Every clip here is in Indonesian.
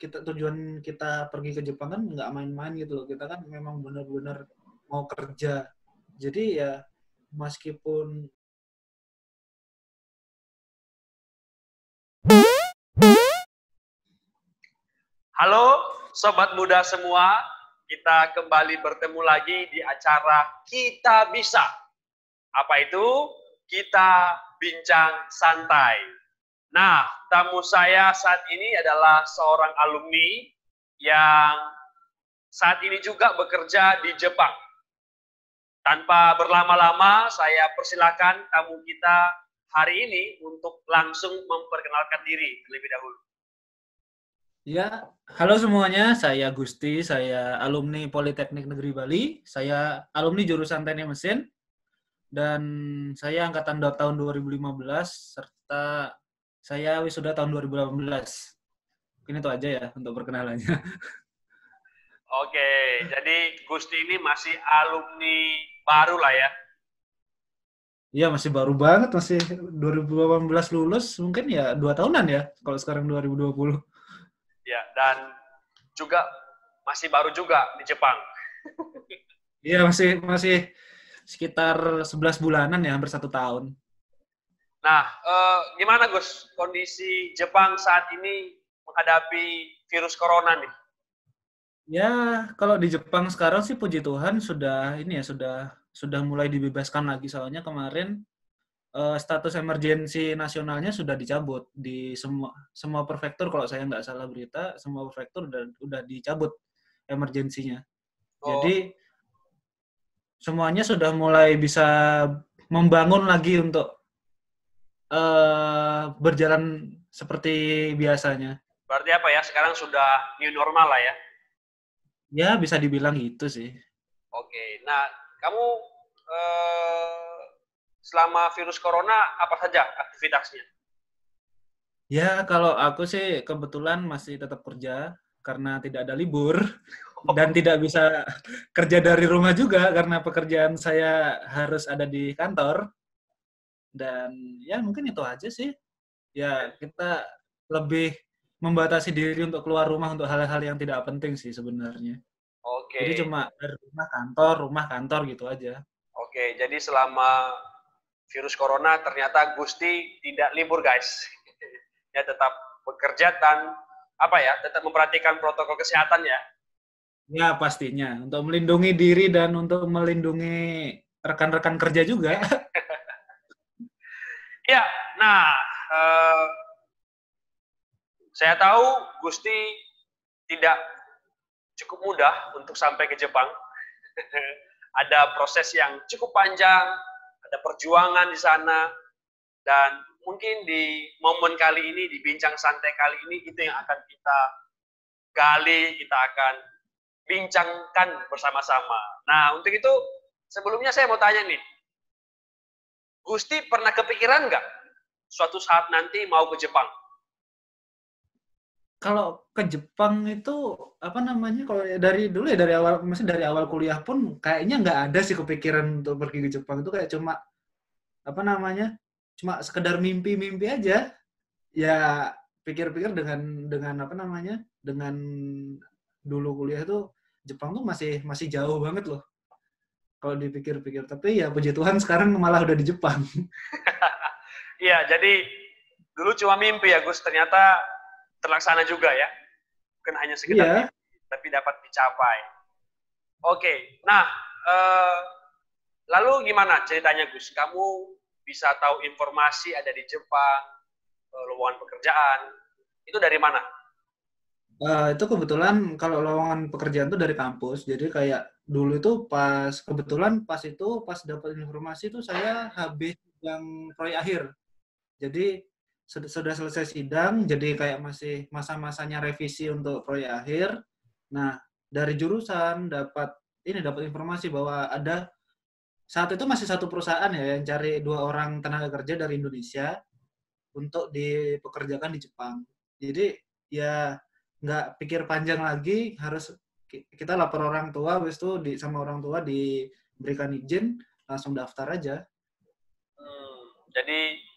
tujuan kita pergi ke Jepang kan nggak main-main gitu loh. Kita kan memang benar-benar mau kerja. Jadi ya meskipun Halo Sobat Muda semua, kita kembali bertemu lagi di acara Kita Bisa. Apa itu? Kita Bincang Santai. Nah, tamu saya saat ini adalah seorang alumni yang saat ini juga bekerja di Jepang. Tanpa berlama-lama, saya persilakan tamu kita hari ini untuk langsung memperkenalkan diri terlebih dahulu. ya, halo semuanya, saya Gusti, saya alumni Politeknik Negeri Bali, saya alumni jurusan Teknik Mesin, dan saya angkatan tahun 2015, serta saya wisuda tahun 2018. Mungkin itu aja ya untuk perkenalannya. Oke, jadi Gusti ini masih alumni baru lah ya. Iya, masih baru banget, masih 2018 lulus, mungkin ya 2 tahunan ya, kalau sekarang 2020. Ya, dan juga masih baru juga di Jepang. Iya, masih sekitar 11 bulanan ya, hampir 1 tahun. Nah, gimana Gus kondisi Jepang saat ini menghadapi virus corona nih? Ya, kalau di Jepang sekarang sih puji Tuhan sudah ini ya, sudah mulai dibebaskan lagi, soalnya kemarin status emergensi nasionalnya sudah dicabut di semua prefektur. Kalau saya nggak salah berita, semua prefektur udah dicabut emergensinya. Jadi semuanya sudah mulai bisa membangun lagi untuk berjalan seperti biasanya. Berarti apa ya? Sekarang sudah new normal lah ya? Ya, bisa dibilang gitu sih. Oke, nah kamu selama virus corona apa saja aktivitasnya? Ya, kalau aku sih kebetulan masih tetap kerja karena tidak ada libur dan tidak bisa kerja dari rumah juga karena pekerjaan saya harus ada di kantor. Dan ya mungkin itu aja sih. Ya, kita lebih membatasi diri untuk keluar rumah untuk hal-hal yang tidak penting sih sebenarnya. Jadi Oke, cuma dari rumah kantor gitu aja. oke. Jadi selama virus corona ternyata Gusti tidak libur guys. Ya tetap bekerja dan apa ya, tetap memperhatikan protokol kesehatan ya. Ya, pastinya. Untuk melindungi diri dan untuk melindungi rekan-rekan kerja juga. Ya, nah saya tahu Gusti tidak cukup mudah untuk sampai ke Jepang. Ada proses yang cukup panjang, ada perjuangan di sana, dan mungkin di momen kali ini, di bincang santai kali ini, itu yang akan kita gali, kita akan bincangkan bersama-sama. Nah, untuk itu sebelumnya saya mau tanya nih, Gusti pernah kepikiran nggak suatu saat nanti mau ke Jepang? Kalau ke Jepang itu apa namanya? Kalau dari dulu ya dari awal, masih dari awal kuliah pun kayaknya nggak ada sih kepikiran untuk pergi ke Jepang. Itu kayak cuma apa namanya? Cuma sekedar mimpi-mimpi aja. Ya pikir-pikir dengan apa namanya? Dengan dulu kuliah tuh Jepang tuh masih jauh banget loh kalau dipikir-pikir. Tapi ya puji Tuhan sekarang malah udah di Jepang. Iya, jadi dulu cuma mimpi ya Gus, ternyata terlaksana juga ya. Bukan hanya sekedar Iya. mimpi, tapi dapat dicapai. Oke, nah lalu gimana ceritanya Gus? Kamu bisa tahu informasi ada di Jepang, lowongan pekerjaan, itu dari mana? Itu kebetulan kalau lowongan pekerjaan tuh dari kampus. Jadi kayak dulu itu pas dapat informasi itu saya habis yang proyek akhir. Jadi sudah selesai sidang, jadi kayak masih masa-masanya revisi untuk proyek akhir. Nah, dari jurusan dapat informasi bahwa ada saat itu masih satu perusahaan ya yang cari 2 orang tenaga kerja dari Indonesia untuk dipekerjakan di Jepang. Jadi ya nggak pikir panjang lagi, harus kita lapor orang tua, habis itu sama orang tua diberikan izin, langsung daftar aja. Jadi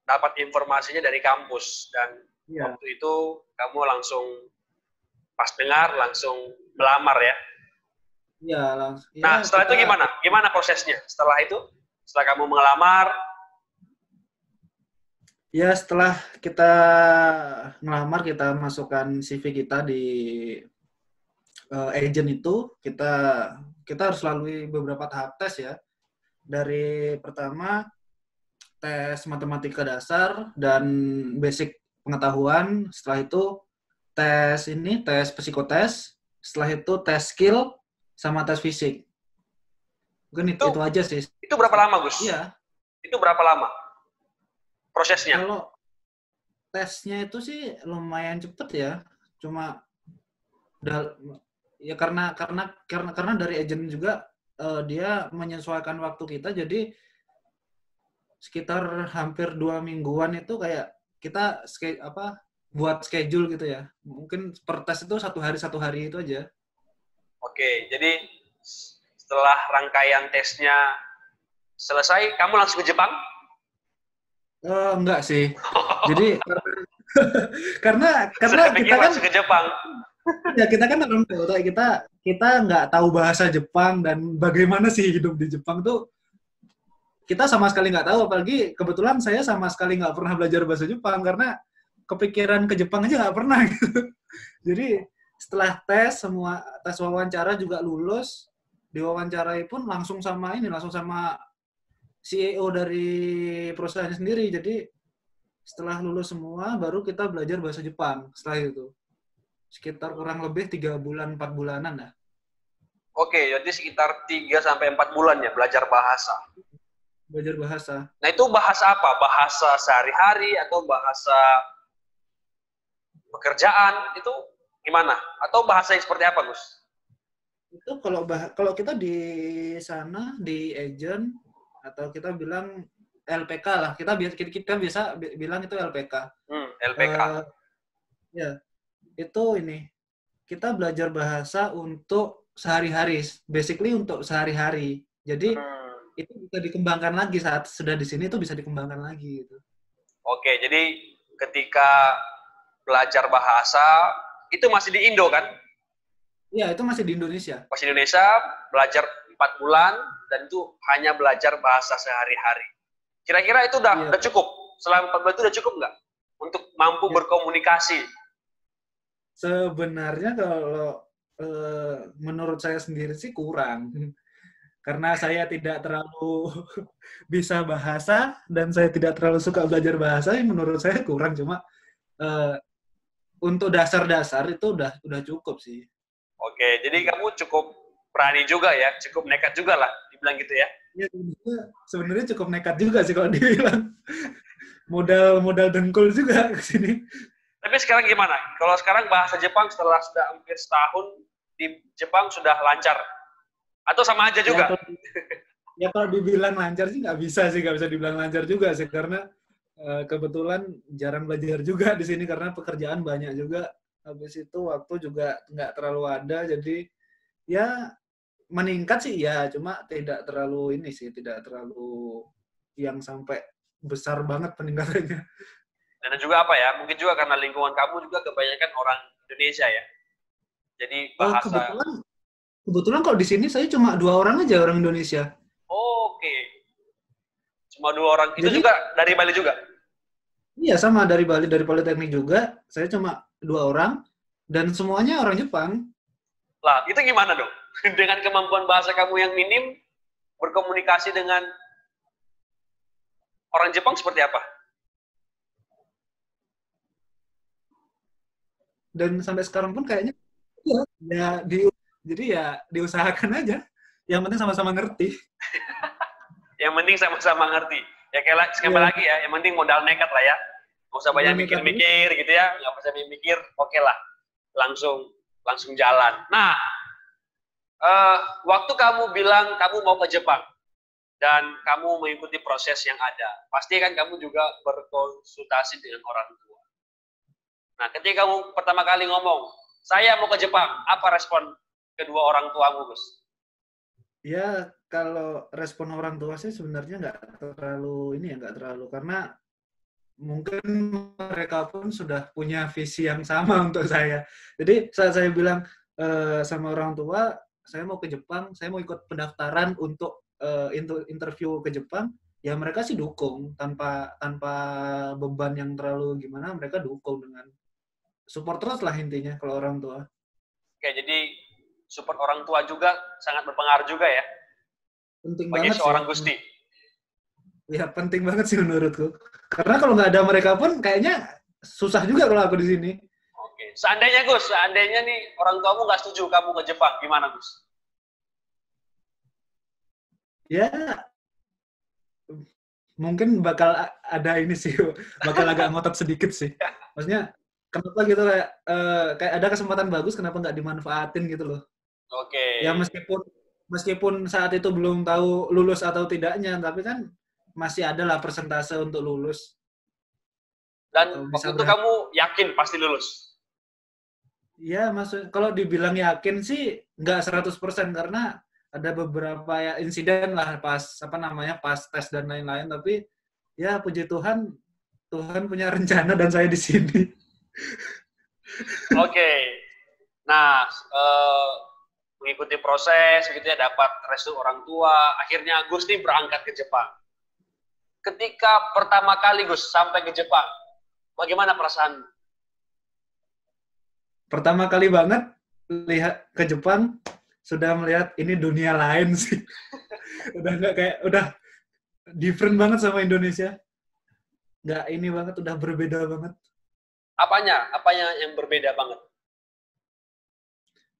dapat informasinya dari kampus dan Iya. Waktu itu kamu langsung pas dengar langsung melamar ya. Iya, langsung. Ya, Nah, setelah kita itu gimana? Gimana prosesnya? Setelah itu, setelah kamu melamar, ya setelah kita ngelamar, kita masukkan CV kita di agent itu, kita harus lalui beberapa tahap tes ya. Dari pertama tes matematika dasar dan basic pengetahuan, setelah itu tes psikotes, setelah itu tes skill sama tes fisik. Mungkin itu itu aja sih. itu berapa lama, Gus? Iya. Itu berapa lama prosesnya? Kalau tesnya itu sih lumayan cepet ya. Cuma ya karena dari agent juga dia menyesuaikan waktu kita, jadi sekitar hampir 2 mingguan itu kayak kita buat schedule gitu ya. Mungkin per tes itu satu hari itu aja. Oke, jadi setelah rangkaian tesnya selesai, kamu langsung ke Jepang? Enggak sih. Jadi karena Saya pikir kita kan langsung ke Jepang. ya kita kan orang Kota, kita nggak tahu bahasa Jepang dan bagaimana sih hidup di Jepang tuh kita sama sekali nggak tahu. Apalagi kebetulan saya sama sekali nggak pernah belajar bahasa Jepang karena kepikiran ke Jepang aja nggak pernah gitu. Jadi setelah semua tes wawancara juga lulus, diwawancarai pun langsung sama CEO dari perusahaan sendiri. Jadi setelah lulus semua baru kita belajar bahasa Jepang setelah itu. Sekitar kurang lebih 3 bulan 4 bulanan lah. Oke, jadi sekitar 3-4 bulan ya belajar bahasa. Belajar bahasa. Nah, itu bahasa apa? Bahasa sehari-hari atau bahasa pekerjaan? Itu gimana? Atau bahasa yang seperti apa, Gus? Itu kalau kita di sana di agent atau kita bilang LPK lah. Kita bisa bilang itu LPK. LPK. Ya, itu ini. Kita belajar bahasa untuk sehari-hari, basically untuk sehari-hari. Jadi itu bisa dikembangkan lagi saat sudah di sini, itu bisa dikembangkan lagi gitu. Oke, jadi ketika belajar bahasa itu masih di Indo kan? Iya, itu masih di Indonesia. Masih di Indonesia, belajar 4 bulan dan itu hanya belajar bahasa sehari-hari. Kira-kira itu udah cukup? Selama 4 bulan itu udah cukup nggak untuk mampu berkomunikasi? Sebenarnya kalau menurut saya sendiri sih kurang. Karena saya tidak terlalu bisa bahasa dan saya tidak terlalu suka belajar bahasa, menurut saya kurang. Cuma untuk dasar-dasar itu udah cukup sih. Oke, jadi kamu cukup berani juga ya, cukup nekat juga lah, dibilang gitu ya? Ya, sebenarnya cukup nekat juga sih kalau dibilang. Modal dengkul juga ke sini. Tapi sekarang gimana? Kalau sekarang bahasa Jepang setelah sudah hampir setahun di Jepang sudah lancar? Atau sama aja juga? Ya kalau dibilang lancar sih nggak bisa dibilang lancar juga sih, karena kebetulan jarang belajar juga di sini karena pekerjaan banyak juga. Habis itu waktu juga nggak terlalu ada, jadi ya meningkat sih ya, cuma tidak terlalu yang sampai besar banget peningkatannya. Dan juga apa ya, mungkin juga karena lingkungan kamu juga kebanyakan orang Indonesia ya. Jadi bahasa... Kebetulan kalau di sini saya cuma 2 orang aja orang Indonesia. Oke. Cuma 2 orang. Itu Jadi, juga dari Bali juga? Iya, sama dari Bali, dari Politeknik juga. Saya cuma 2 orang dan semuanya orang Jepang. Lah, itu gimana dong? Dengan kemampuan bahasa kamu yang minim, berkomunikasi dengan orang Jepang seperti apa? Dan sampai sekarang pun kayaknya jadi ya diusahakan aja. Yang penting sama-sama ngerti. Yang penting sama-sama ngerti. Ya kayak sekali lagi ya, yang penting modal nekat lah ya. Nggak usah banyak mikir-mikir gitu ya, nggak usah mikir, oke lah. Langsung jalan. Nah, waktu kamu bilang kamu mau ke Jepang, dan kamu mengikuti proses yang ada, pasti kan kamu juga berkonsultasi dengan orang tua. Nah, ketika kamu pertama kali ngomong, saya mau ke Jepang, apa respon kedua orang tuamu, Gus? Ya, kalau respon orang tua sih sebenarnya nggak terlalu karena mungkin mereka pun sudah punya visi yang sama untuk saya. Jadi saat saya bilang sama orang tua, saya mau ke Jepang, saya mau ikut pendaftaran untuk interview ke Jepang, ya mereka sih dukung tanpa tanpa beban yang terlalu gimana, mereka dukung dengan support terus lah intinya kalau orang tua. Oke, jadi support orang tua juga sangat berpengaruh juga ya Penting bagi banget seorang sih. Gusti. Ya penting banget sih menurutku. Karena kalau nggak ada mereka pun kayaknya susah juga kalau aku di sini. Oke, seandainya Gus, seandainya nih orang tuamu nggak setuju kamu ke Jepang, gimana Gus? Ya mungkin bakal ada ini sih, bakal agak ngotot sedikit sih. Maksudnya kenapa gitu kayak ada kesempatan bagus, kenapa nggak dimanfaatin gitu loh. Oke. Ya meskipun saat itu belum tahu lulus atau tidaknya, tapi kan masih ada lah persentase untuk lulus. Dan Atau waktu bisa itu kamu yakin pasti lulus? Ya, maksud kalau dibilang yakin sih nggak 100% karena ada beberapa ya insiden lah pas pas tes dan lain-lain, tapi ya puji Tuhan, Tuhan punya rencana dan saya di sini. Oke. Nah, mengikuti proses gitu ya, dapat restu orang tua, akhirnya Gus nih berangkat ke Jepang. Ketika pertama kali Gus sampai ke Jepang, bagaimana perasaan? Pertama kali banget lihat ke Jepang, sudah melihat ini dunia lain sih. udah different banget sama Indonesia. Nggak ini banget, udah berbeda banget. Apanya? Apanya yang berbeda banget?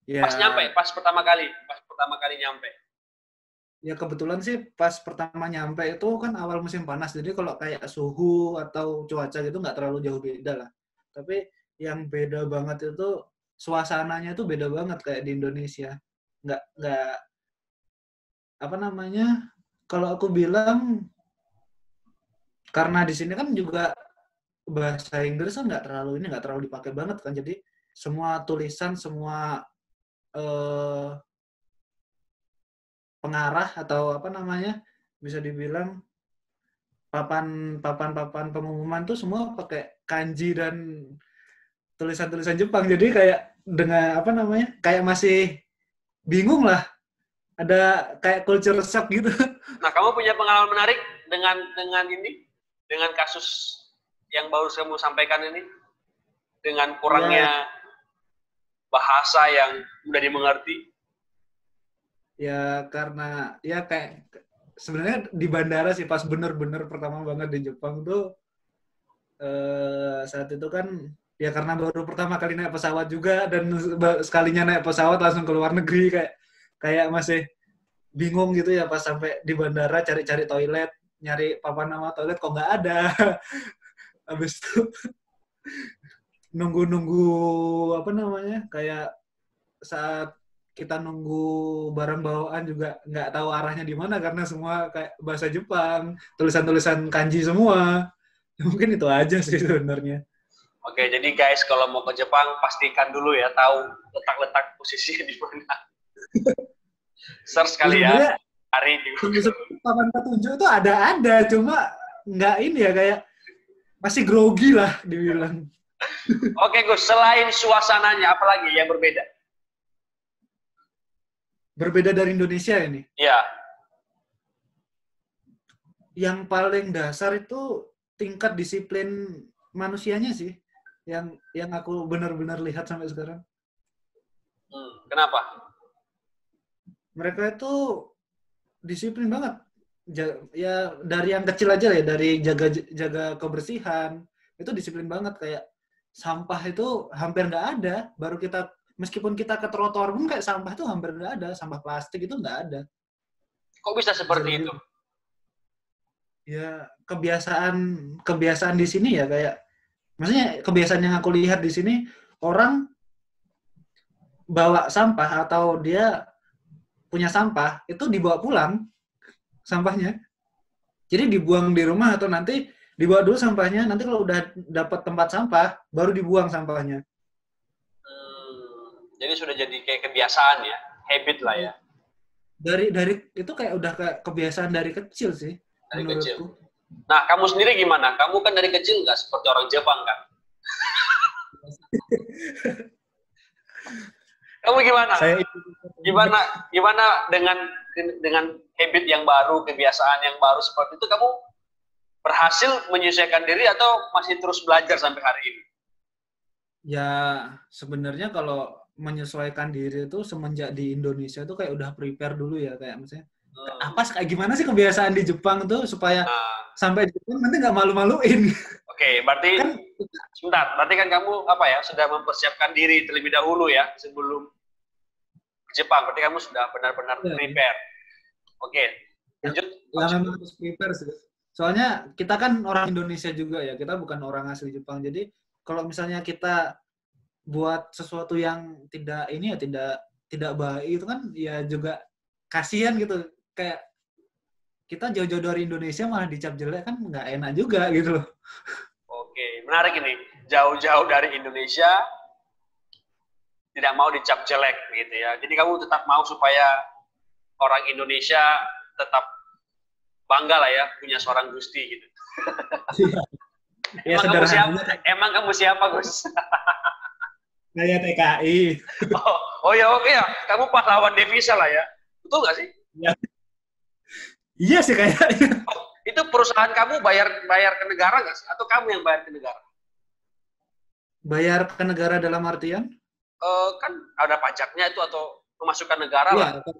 Ya, Pas pertama kali nyampe. Ya kebetulan sih pas pertama nyampe itu kan awal musim panas, jadi kalau kayak suhu atau cuaca gitu nggak terlalu jauh beda lah. Tapi yang beda banget itu suasananya itu beda banget kayak di Indonesia. Nggak apa namanya? Kalau aku bilang karena di sini kan juga bahasa Inggris kan nggak terlalu dipakai banget kan. Jadi semua tulisan, semua eh, pengarah atau apa namanya bisa dibilang papan pengumuman tuh semua pakai kanji dan tulisan-tulisan Jepang. Jadi kayak dengan apa namanya? Kayak masih bingung lah. Ada kayak culture shock gitu. Nah, kamu punya pengalaman menarik dengan ini, dengan kasus yang baru kamu sampaikan ini, dengan kurangnya bahasa yang mudah dimengerti? Ya karena ya kayak sebenarnya di bandara sih pas bener-bener pertama banget di Jepang tuh saat itu kan ya karena baru pertama kali naik pesawat juga dan sekalinya naik pesawat langsung ke luar negeri kayak masih bingung gitu ya pas sampai di bandara cari-cari toilet, nyari papan nama toilet kok nggak ada. Habis itu nunggu-nunggu apa namanya kayak saat kita nunggu barang bawaan juga nggak tahu arahnya di mana karena semua kayak bahasa Jepang, tulisan-tulisan kanji semua. Mungkin itu aja sih sebenarnya. Oke, jadi guys kalau mau ke Jepang pastikan dulu ya tahu letak-letak posisinya di mana. Search kali ya, cari di Google. Papan petunjuk itu ada, cuma nggak ini ya kayak masih grogi lah dibilang. Oke Gus, selain suasananya apalagi yang berbeda? Berbeda dari Indonesia ini. Iya. Yang paling dasar itu tingkat disiplin manusianya sih, yang aku benar-benar lihat sampai sekarang. Kenapa? Mereka itu disiplin banget. Ya dari yang kecil aja ya, dari jaga kebersihan itu disiplin banget. Kayak sampah itu hampir nggak ada. Baru kita meskipun kita ke trotoar pun kayak sampah itu hampir nggak ada. Sampah plastik itu nggak ada. Kok bisa seperti itu? Ya kebiasaan di sini ya kayak maksudnya kebiasaan yang aku lihat di sini orang bawa sampah atau dia punya sampah itu dibawa pulang sampahnya. Jadi dibuang di rumah atau nanti dibawa dulu sampahnya, nanti kalau udah dapat tempat sampah baru dibuang sampahnya. Jadi sudah jadi kayak kebiasaan ya, habit lah ya. Dari itu kayak udah kayak kebiasaan dari kecil sih. Dari menurutku. kecil. Nah, kamu sendiri gimana? Kamu kan dari kecil nggak seperti orang Jepang kan? Kamu gimana? Saya Gimana gimana dengan habit yang baru, kebiasaan yang baru seperti itu, kamu berhasil menyesuaikan diri atau masih terus belajar sampai hari ini? ya sebenarnya kalau menyesuaikan diri itu semenjak di Indonesia tuh kayak udah prepare dulu ya, kayak misalnya kayak gimana sih kebiasaan di Jepang tuh supaya Nah, sampai di Jepang nanti nggak malu-maluin. oke, berarti Kan sebentar, berarti kan kamu apa ya, sudah mempersiapkan diri terlebih dahulu ya sebelum ke Jepang. Berarti kamu sudah benar-benar ya, prepare. Oke, ya, lanjut. ya memang harus prepare sih. Soalnya kita kan orang Indonesia juga ya, kita bukan orang asli Jepang. Jadi kalau misalnya kita buat sesuatu yang tidak ini ya tidak tidak baik itu kan ya juga kasihan gitu, kayak kita jauh-jauh dari Indonesia malah dicap jelek kan nggak enak juga gitu loh. Oke, menarik ini. Jauh-jauh dari Indonesia, tidak mau dicap jelek gitu ya. Jadi kamu tetap mau supaya orang Indonesia tetap bangga lah ya punya seorang Gusti gitu. Ya Emang kamu siapa? sederhananya Emang kamu siapa, Gus? kayak TKI. Oh ya, oke ya. Kamu pahlawan devisa lah ya. Betul nggak sih? Ya, iya sih kayaknya. Oh, itu perusahaan kamu bayar ke negara nggak sih? Atau kamu yang bayar ke negara? Bayar ke negara dalam artian? Kan ada pajaknya itu atau pemasukan negara lah. Iya,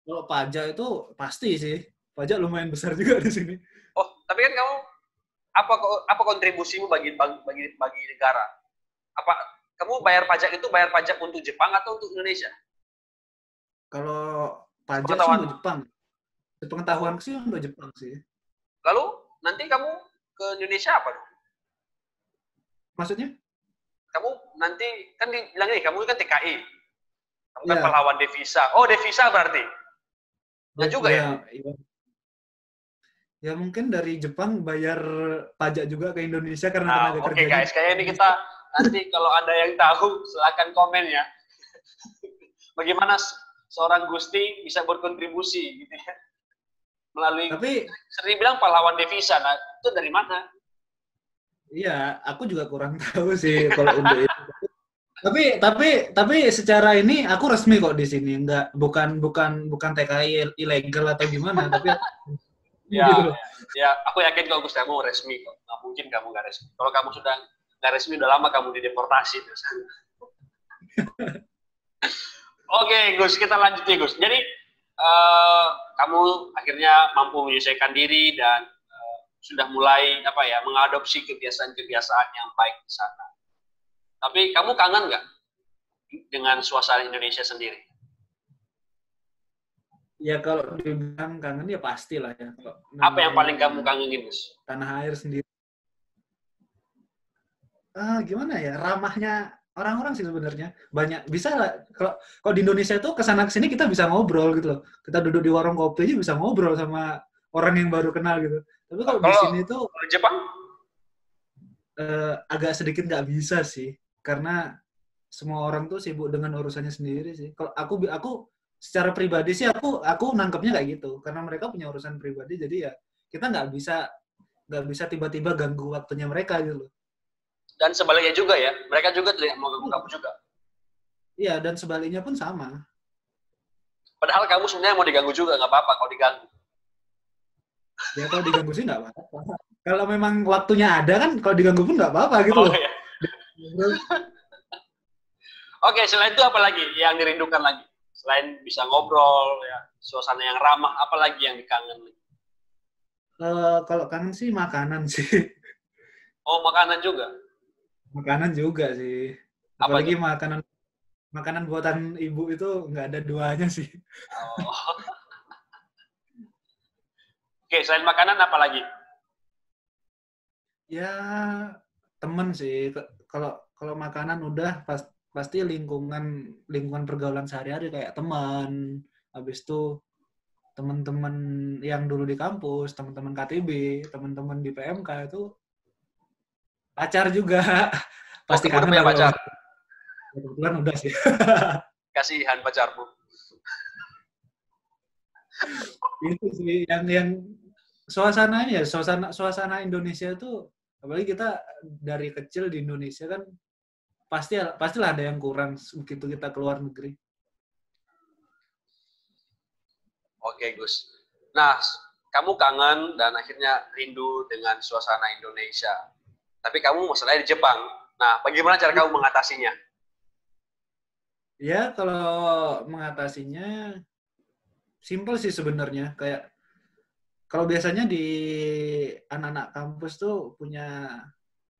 kalau pajak itu pasti sih. Pajak lumayan besar juga di sini. Oh, tapi kan kamu apa kontribusimu bagi negara? Apa kamu bayar pajak itu bayar pajak untuk Jepang atau untuk Indonesia? Kalau pajak sih untuk Pengetahuan. Jepang. Sepengetahuan sih untuk Jepang sih. Lalu nanti kamu ke Indonesia apa dong? Maksudnya? Kamu nanti kan bilang ini kamu kan TKI, kamu kan Ya, pahlawan devisa. Oh, devisa berarti. Nggak juga ya? ya. Ya mungkin dari Jepang bayar pajak juga ke Indonesia karena Nah, tenaga oke kerjanya. guys, kayaknya ini kita nanti kalau ada yang tahu silakan komen ya. Bagaimana seorang Gusti bisa berkontribusi gitu ya melalui Tapi sering bilang pahlawan devisa. Nah, itu dari mana? iya, aku juga kurang tahu sih kalau untuk itu. Tapi secara ini aku resmi kok di sini, enggak bukan TKI ilegal atau gimana, tapi aku Ya, gitu loh. ya, aku yakin kalau Gus kamu resmi kok. Nggak mungkin kamu nggak resmi. Kalau kamu sudah nggak resmi, udah lama kamu dideportasi. Oke, Gus, kita lanjut nih, Gus. Jadi, kamu akhirnya mampu menyelesaikan diri dan sudah mulai apa ya mengadopsi kebiasaan-kebiasaan yang baik di sana. Tapi kamu kangen nggak dengan suasana Indonesia sendiri? Ya kalau dibilang kangen ya pastilah ya. Kalau Apa yang paling namanya kamu kangenin, Gus? tanah air sendiri. Gimana ya, ramahnya orang-orang sih sebenarnya. Banyak bisa lah kalau di Indonesia tuh kesana kesini kita bisa ngobrol gitu loh. Kita duduk di warung kopi aja bisa ngobrol sama orang yang baru kenal gitu. Tapi kalau di Kalau sini tuh di Jepang, agak sedikit nggak bisa sih, karena semua orang tuh sibuk dengan urusannya sendiri sih. Kalau aku secara pribadi sih aku nangkepnya kayak gitu, karena mereka punya urusan pribadi, jadi ya kita nggak bisa tiba-tiba ganggu waktunya mereka gitu loh. dan sebaliknya juga ya, mereka juga tidak mau ganggu kamu juga. Iya, dan sebaliknya pun sama. Padahal kamu sebenarnya mau diganggu juga, nggak apa-apa kalau diganggu. Ya kalau diganggu sih nggak apa-apa. Kalau memang waktunya ada kan, kalau diganggu pun nggak apa-apa gitu Oh loh. ya. Oke, selain itu apa lagi yang dirindukan lagi? Selain bisa ngobrol, ya, suasana yang ramah, apa lagi yang dikangen? Kalau kangen sih makanan sih. Oh, makanan juga. Makanan juga sih. Apa itu? Apalagi makanan makanan buatan ibu itu nggak ada duanya sih. Oh. Oke, selain makanan apa lagi? Ya temen sih. Kalau kalau makanan udah pasti lingkungan pergaulan sehari-hari kayak teman. Habis itu teman-teman yang dulu di kampus, teman-teman KTB, teman-teman di PMK itu pacar juga. Oh, Pasti kamu udah kangen punya lah kalau pacar? kebetulan udah sih. Kasihan pacarmu. Itu sih yang suasananya, suasana Indonesia itu, apalagi kita dari kecil di Indonesia kan pastilah ada yang kurang begitu kita keluar negeri. Oke, Gus. Nah, kamu kangen dan akhirnya rindu dengan suasana Indonesia. Tapi kamu masalahnya di Jepang. Nah, bagaimana cara kamu mengatasinya? Ya, kalau mengatasinya simple sih sebenarnya. Kayak kalau biasanya di anak-anak kampus tuh punya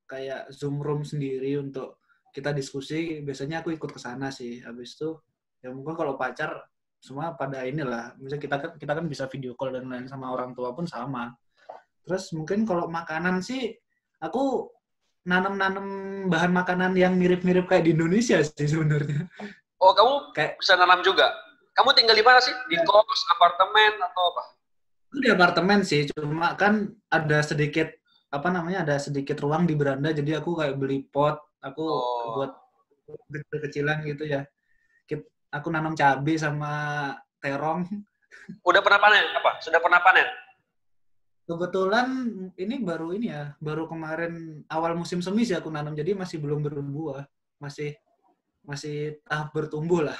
kayak Zoom room sendiri untuk kita diskusi. Biasanya aku ikut ke sana sih. Habis itu ya mungkin kalau pacar semua pada inilah. Misalnya kita kan bisa video call dan lain sama orang tua pun sama. Terus mungkin kalau makanan sih aku nanam-nanam bahan makanan yang mirip-mirip kayak di Indonesia sih sebenarnya. Oh, kamu Kayak bisa nanam juga? Kamu tinggal di mana sih? Di kos, apartemen, atau apa? di apartemen sih, cuma kan ada sedikit ada sedikit ruang di beranda, jadi aku kayak beli pot, aku buat Oh, kecil-kecilan gitu ya. Aku nanam cabai sama terong. udah pernah panen? Apa? Sudah pernah panen? Kebetulan baru kemarin awal musim semi sih aku nanam, jadi masih belum berbuah, masih masih tahap bertumbuh lah.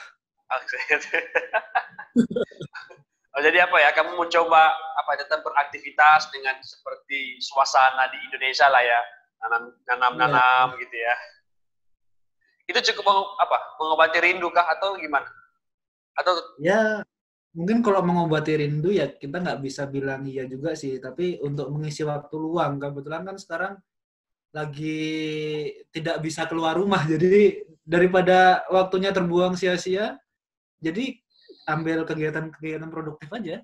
Oh, jadi apa ya? Kamu mencoba tetap beraktivitas dengan seperti suasana di Indonesia lah ya, Iya. nanam gitu ya. Itu cukup mengobati rindu kah atau gimana? Atau Ya, mungkin kalau mengobati rindu ya kita nggak bisa bilang iya juga sih, tapi untuk mengisi waktu luang, kebetulan kan sekarang lagi tidak bisa keluar rumah, jadi daripada waktunya terbuang sia-sia, jadi ambil kegiatan-kegiatan produktif aja,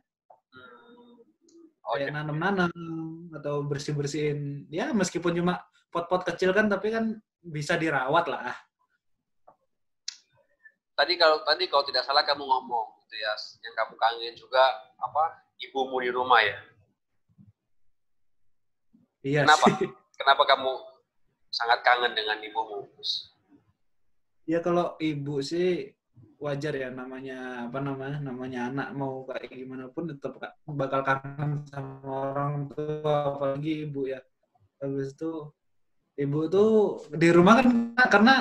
oh kayak ya. nanam-nanam atau bersih-bersihin, ya meskipun cuma pot-pot kecil kan, tapi kan bisa dirawat lah. Tadi kalau tidak salah kamu ngomong gitu ya, yang kamu kangen juga ibumu di rumah ya. Iya Kenapa? sih. Kenapa kamu sangat kangen dengan ibumu? Ya kalau ibu sih wajar ya, namanya anak mau kayak gimana pun tetap bakal kangen sama orang tua, apalagi ibu ya. Habis itu ibu tuh di rumah kan, karena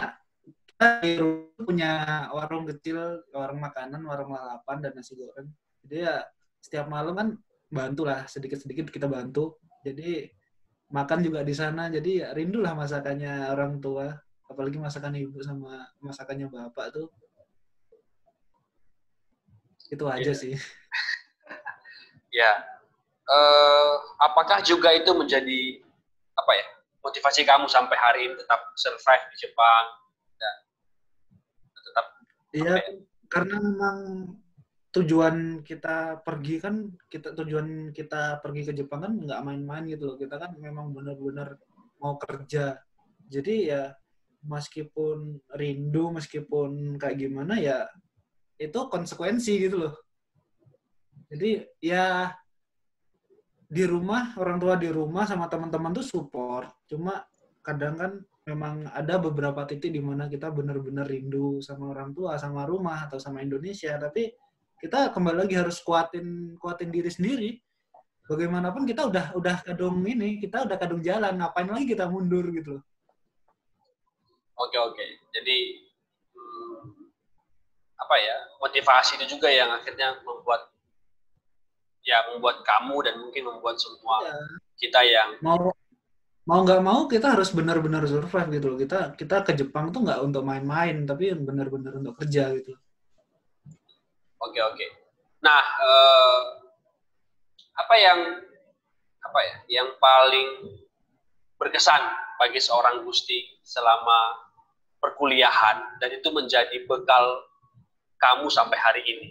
kita di rumah punya warung kecil, warung makanan, warung lalapan dan nasi goreng. Jadi ya setiap malam kan bantu lah, sedikit-sedikit kita bantu. Jadi makan juga di sana, jadi ya rindulah masakannya orang tua, apalagi masakan ibu sama masakannya bapak tuh, itu aja Ya. sih. Ya. Apakah juga itu menjadi motivasi kamu sampai hari ini tetap survive di Jepang dan tetap Iya, karena memang tujuan kita pergi ke Jepang kan nggak main-main gitu loh, kita kan memang benar-benar mau kerja, jadi ya meskipun rindu, meskipun kayak gimana ya itu konsekuensi gitu loh. Jadi ya di rumah, orang tua di rumah sama teman-teman tuh support. Cuma kadang kan memang ada beberapa titik di mana kita benar-benar rindu sama orang tua, sama rumah atau sama Indonesia. Tapi kita kembali lagi harus kuatin diri sendiri. Bagaimanapun kita udah kadung ini, kita udah kadung jalan. Ngapain lagi kita mundur gitu loh. oke. Jadi motivasi itu juga yang akhirnya membuat kamu dan mungkin membuat semua Ya, kita yang mau nggak mau kita harus benar-benar survive gitu loh. Kita ke Jepang tuh nggak untuk main-main, tapi benar-benar untuk kerja gitu. oke. Nah, apa yang paling berkesan bagi seorang Gusti selama perkuliahan dan itu menjadi bekal kamu sampai hari ini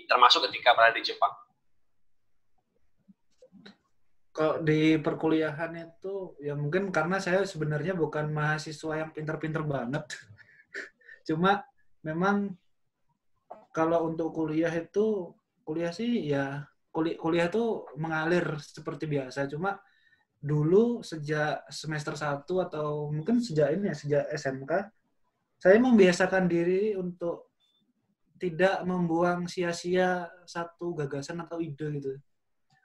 termasuk ketika berada di Jepang? Kalau di perkuliahan itu, ya mungkin karena saya sebenarnya bukan mahasiswa yang pinter-pinter banget. Cuma memang kalau untuk kuliah sih ya kuliah itu mengalir seperti biasa. Cuma dulu sejak semester 1 atau mungkin sejak SMK, saya membiasakan diri untuk tidak membuang sia-sia satu gagasan atau ide gitu.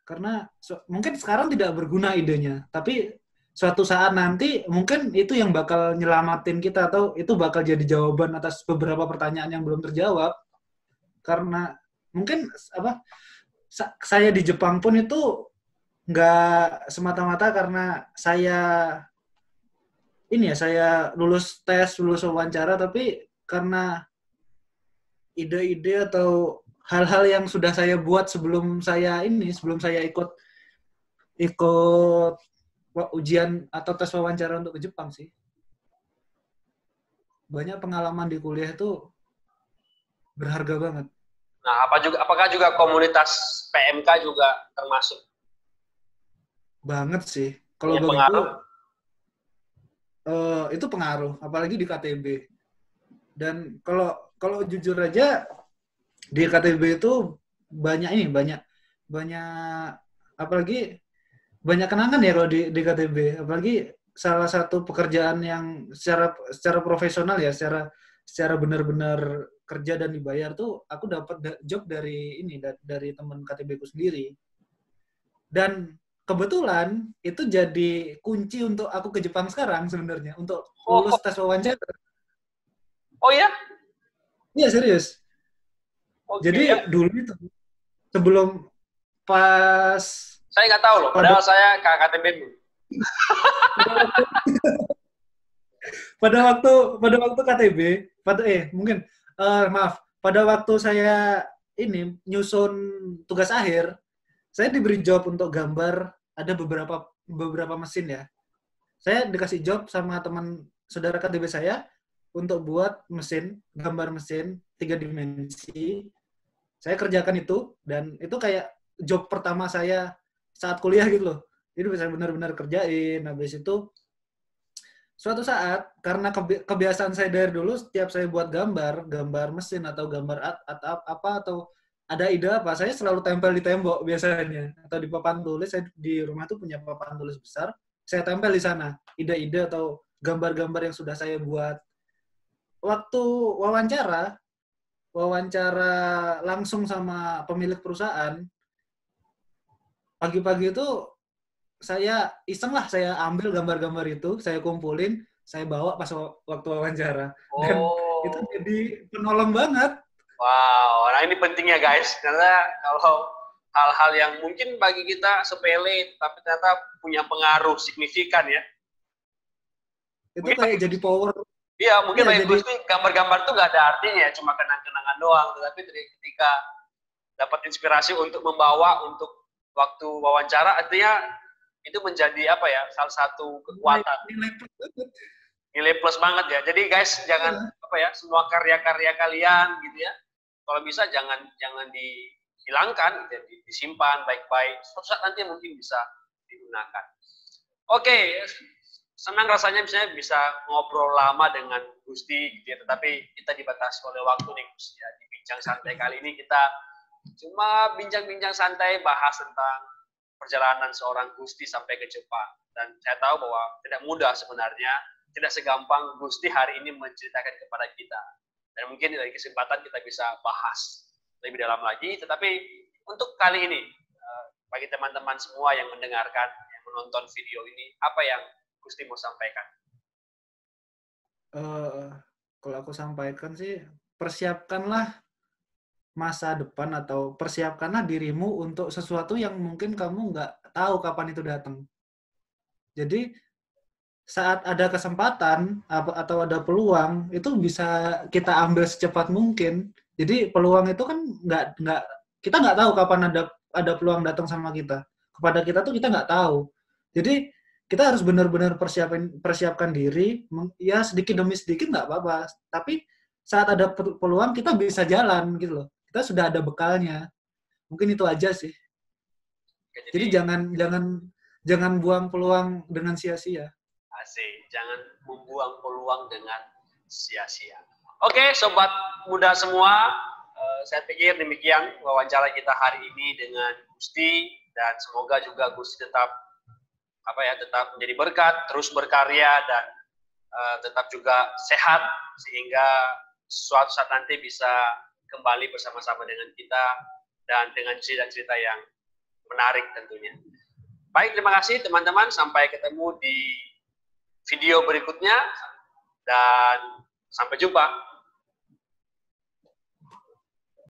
Karena mungkin sekarang tidak berguna idenya, tapi suatu saat nanti mungkin itu yang bakal nyelamatin kita atau itu bakal jadi jawaban atas beberapa pertanyaan yang belum terjawab. Karena mungkin apa saya di Jepang pun itu nggak semata-mata karena saya lulus tes, lulus wawancara, tapi karena ide-ide atau hal-hal yang sudah saya buat sebelum saya ikut ujian atau tes wawancara untuk ke Jepang sih. Banyak pengalaman di kuliah itu berharga banget. Nah, apakah juga komunitas PMK juga termasuk? Banget sih. Kalau bagiku itu pengaruh, apalagi di KTB. Dan kalau jujur aja di KTB itu banyak apalagi banyak kenangan ya kalau di KTB, apalagi salah satu pekerjaan yang secara profesional ya, secara benar-benar kerja dan dibayar tuh aku dapat job dari teman KTB ku sendiri. Dan kebetulan itu jadi kunci untuk aku ke Jepang sekarang sebenarnya, untuk lulus tes wawancara. Oh ya? Iya, serius. Okay. Jadi dulu itu sebelum pas saya nggak tahu loh, padahal saya KTB. pada waktu KTB, pada waktu saya ini nyusun tugas akhir, saya diberi job untuk gambar ada beberapa mesin ya. Saya dikasih job sama teman saudara KTB saya untuk buat gambar mesin 3 dimensi. Saya kerjakan itu, dan itu kayak job pertama saya saat kuliah gitu loh. Jadi bisa benar-benar kerjain. Habis itu suatu saat karena kebiasaan saya dari dulu, setiap saya buat gambar mesin atau gambar atau ada ide apa, saya selalu tempel di tembok biasanya atau di papan tulis. Saya di rumah tuh punya papan tulis besar, saya tempel di sana ide-ide atau gambar-gambar yang sudah saya buat. Waktu wawancara langsung sama pemilik perusahaan, pagi-pagi itu saya iseng lah, saya ambil gambar-gambar itu, saya kumpulin, saya bawa pas waktu wawancara. Dan itu jadi penolong banget. Wow, nah ini pentingnya guys, karena kalau hal-hal yang mungkin bagi kita sepele, tapi ternyata punya pengaruh signifikan ya. Itu mungkin kayak jadi power. Iya, mungkin bagi Gusti gambar-gambar itu nggak ada artinya, cuma kenang-kenangan doang. Tetapi ketika dapat inspirasi untuk membawa untuk waktu wawancara, artinya itu menjadi apa ya, salah satu kekuatan. Nilai plus banget ya. Jadi guys, jangan semua karya-karya kalian gitu ya, kalau bisa jangan dihilangkan, gitu, disimpan baik-baik. Suatu saat nanti mungkin bisa digunakan. Oke, senang rasanya misalnya bisa ngobrol lama dengan Gusti gitu ya, tetapi kita dibatasi oleh waktu nih Gusti ya. Di bincang santai kali ini kita cuma bincang-bincang santai bahas tentang perjalanan seorang Gusti sampai ke Jepang. Dan saya tahu bahwa tidak mudah sebenarnya, tidak segampang Gusti hari ini menceritakan kepada kita. Dan mungkin dari kesempatan kita bisa bahas lebih dalam lagi. Tetapi untuk kali ini, bagi teman-teman semua yang mendengarkan, yang menonton video ini, apa yang Gusti mau sampaikan? Kalau aku sampaikan sih, persiapkanlah masa depan atau persiapkanlah dirimu untuk sesuatu yang mungkin kamu nggak tahu kapan itu datang. Jadi saat ada kesempatan atau ada peluang, itu bisa kita ambil secepat mungkin. Jadi peluang itu kan kita nggak tahu kapan ada peluang datang sama kita. Kepada kita tuh kita nggak tahu. Jadi kita harus benar-benar persiapkan diri, ya sedikit demi sedikit nggak apa-apa. Tapi saat ada peluang kita bisa jalan gitu loh. Kita sudah ada bekalnya. Mungkin itu aja sih. Jadi jangan buang peluang dengan sia-sia. Asik, jangan membuang peluang dengan sia-sia. Oke, sobat muda semua, saya pikir demikian wawancara kita hari ini dengan Gusti, dan semoga juga Gusti tetap menjadi berkat, terus berkarya, dan tetap juga sehat sehingga suatu saat nanti bisa kembali bersama-sama dengan kita dan dengan cerita-cerita yang menarik tentunya. Baik, terima kasih teman-teman. Sampai ketemu di video berikutnya dan sampai jumpa.